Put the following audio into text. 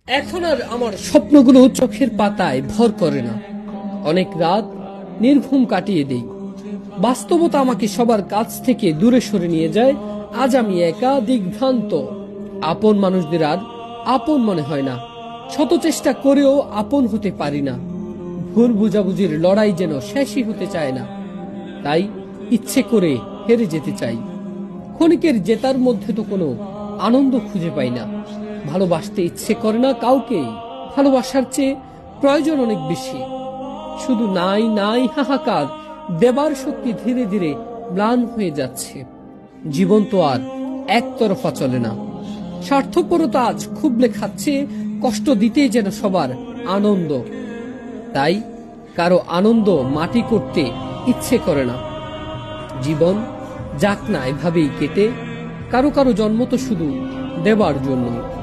এখন আর আমার স্বপ্নগুলো চোখের পাতায় ভর করে না। অনেক রাত নির্ঘুম কাটিয়ে দেই। বাস্তবতা আমাকে সবার কাছ থেকে দূরে সরে নিয়ে যায়। আজ আমি একা, দিগ্ভ্রান্ত। আপন মানুষদের আর আপন মনে হয় না। শত চেষ্টা করেও আপন হতে পারি না। ভুল বুঝাবুঝির লড়াই যেন শেষই হতে চায় না। তাই ইচ্ছে করে হেরে যেতে চাই। ক্ষণিকের জেতার মধ্যে তো কোনো আনন্দ খুঁজে পাই না। ভালোবাসতে ইচ্ছে করে না কাউকেই। ভালোবাসার চেয়ে প্রয়োজন অনেক বেশি। শুধু নাই নাই হাহাকার। দেবার শক্তি ধীরে ধীরে ম্লান হয়ে যাচ্ছে। জীবন তো আর একতরফা চলে না। স্বার্থপরতা আজ খুবলে খাচ্ছে। কষ্ট দিতেই যেন সবার আনন্দ। তাই কারো আনন্দ মাটি করতে ইচ্ছে করে না। জীবন যাক না এভাবেই কেটে। কারো কারো জন্ম তো শুধু দেবার জন্য।